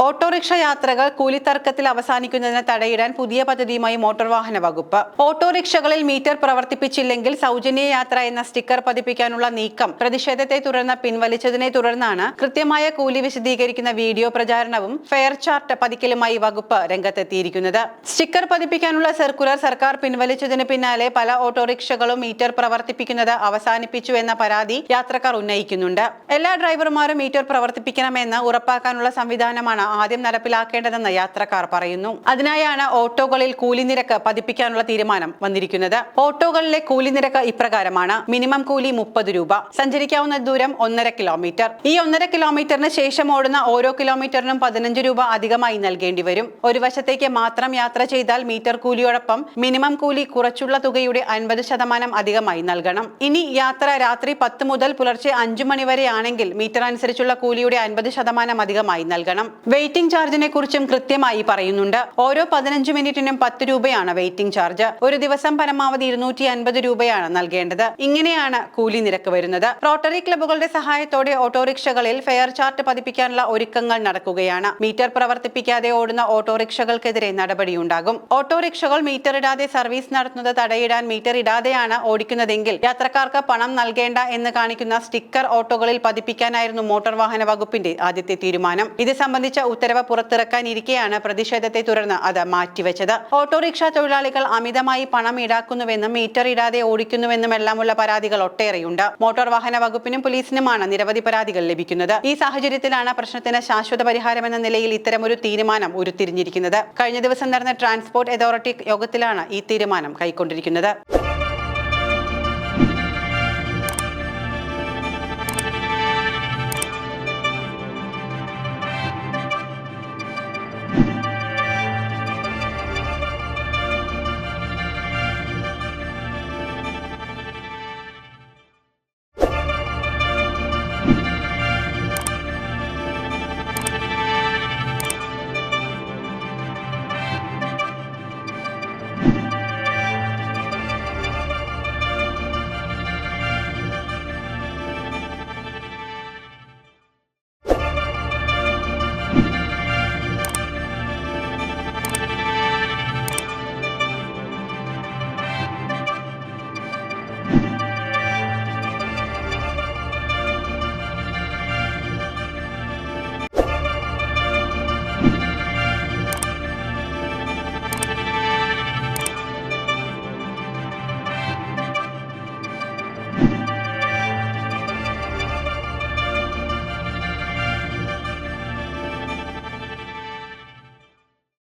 Autorickshaw യാത്രകൾ കൂലിത്തർക്കത്തിൽ അവസാനിക്കുന്നതിന് തടയിടാൻ പുതിയ പദ്ധതിയുമായി മോട്ടോർ വാഹന വകുപ്പ്. ഓട്ടോറിക്ഷകളിൽ മീറ്റർ പ്രവർത്തിപ്പിച്ചില്ലെങ്കിൽ സൗജന്യ യാത്ര എന്ന സ്റ്റിക്കർ പതിപ്പിക്കാനുള്ള നീക്കം പ്രതിഷേധത്തെ തുടർന്ന് പിൻവലിച്ചതിനെ തുടർന്നാണ് കൃത്യമായ കൂലി വിശദീകരിക്കുന്ന വീഡിയോ പ്രചാരണവും ഫെയർ ചാർട്ട് പതിക്കലുമായി വകുപ്പ് രംഗത്തെത്തിയിരിക്കുന്നത്. സ്റ്റിക്കർ പതിപ്പിക്കാനുള്ള സർക്കുലർ സർക്കാർ പിൻവലിച്ചതിന് പിന്നാലെ പല ഓട്ടോറിക്ഷകളും മീറ്റർ പ്രവർത്തിപ്പിക്കുന്നത് അവസാനിപ്പിച്ചു എന്ന പരാതി യാത്രക്കാർ ഉന്നയിക്കുന്നുണ്ട്. എല്ലാ ഡ്രൈവർമാരും മീറ്റർ പ്രവർത്തിപ്പിക്കണമെന്ന് ഉറപ്പാക്കാനുള്ള സംവിധാനമാണ് ആദ്യം നടപ്പിലാക്കേണ്ടതെന്ന് യാത്രക്കാർ പറയുന്നു. അതിനായാണ് ഓട്ടോകളിൽ കൂലി നിരക്ക് പതിപ്പിക്കാനുള്ള തീരുമാനം വന്നിരിക്കുന്നത്. ഓട്ടോകളിലെ കൂലി നിരക്ക് ഇപ്രകാരമാണ്. മിനിമം കൂലി 30 രൂപ, സഞ്ചരിക്കാവുന്ന ദൂരം 1.5 കിലോമീറ്റർ. ഈ 1.5 കിലോമീറ്ററിന് ശേഷം ഓടുന്ന ഓരോ കിലോമീറ്ററിനും 15 രൂപ അധികമായി നൽകേണ്ടി വരും. ഒരു വശത്തേക്ക് മാത്രം യാത്ര ചെയ്താൽ മീറ്റർ കൂലിയോടൊപ്പം മിനിമം കൂലി കുറച്ചുള്ള തുകയുടെ 50% അധികമായി നൽകണം. ഇനി യാത്ര രാത്രി 10 മുതൽ പുലർച്ചെ 5 മണി വരെ ആണെങ്കിൽ മീറ്റർ അനുസരിച്ചുള്ള കൂലിയുടെ 50% അധികമായി നൽകണം. വെയിറ്റിംഗ് ചാർജിനെ കുറിച്ചും കൃത്യമായി പറയുന്നുണ്ട്. ഓരോ 15 മിനിറ്റിനും 10 രൂപയാണ് വെയിറ്റിംഗ് ചാർജ്. ഒരു ദിവസം പരമാവധി 250 രൂപയാണ് നൽകേണ്ടത്. ഇങ്ങനെയാണ് കൂലി നിരക്ക് വരുന്നത്. റോട്ടറി ക്ലബ്ബുകളുടെ സഹായത്തോടെ ഓട്ടോറിക്ഷകളിൽ ഫെയർ ചാർട്ട് പതിപ്പിക്കാനുള്ള ഒരുക്കങ്ങൾ നടക്കുകയാണ്. മീറ്റർ പ്രവർത്തിപ്പിക്കാതെ ഓടുന്ന ഓട്ടോറിക്ഷകൾക്കെതിരെ നടപടിയുണ്ടാകും. ഓട്ടോറിക്ഷകൾ മീറ്റർ ഇടാതെ സർവീസ് നടത്തുന്നത് തടയിടാൻ മീറ്റർ ഇടാതെയാണ് ഓടിക്കുന്നതെങ്കിൽ യാത്രക്കാർക്ക് പണം നൽകേണ്ട എന്ന് കാണിക്കുന്ന സ്റ്റിക്കർ ഓട്ടോകളിൽ പതിപ്പിക്കാനായിരുന്നു മോട്ടോർ വാഹന വകുപ്പിന്റെ ആദ്യത്തെ തീരുമാനം. ഇത് സംബന്ധിച്ച ഉത്തരവ് പുറത്തിറക്കാനിരിക്കെയാണ് പ്രതിഷേധത്തെ തുടർന്ന് അത് മാറ്റിവെച്ചത്. ഓട്ടോറിക്ഷ തൊഴിലാളികൾ അമിതമായി പണം ഈടാക്കുന്നുവെന്നും മീറ്റർ ഇടാതെ ഓടിക്കുന്നുവെന്നുമെല്ലാമുള്ള പരാതികൾ ഒട്ടേറെയുണ്ട്. മോട്ടോർ വാഹന വകുപ്പിനും പോലീസിനുമാണ് നിരവധി പരാതികൾ ലഭിക്കുന്നത്. ഈ സാഹചര്യത്തിലാണ് പ്രശ്നത്തിന് ശാശ്വത പരിഹാരമെന്ന നിലയിൽ ഇത്തരമൊരു തീരുമാനം ഉരുത്തിരിഞ്ഞിരിക്കുന്നത്. കഴിഞ്ഞ ദിവസം നടന്ന ട്രാൻസ്പോർട്ട് അതോറിറ്റി യോഗത്തിലാണ് ഈ തീരുമാനം കൈക്കൊണ്ടിരിക്കുന്നത്.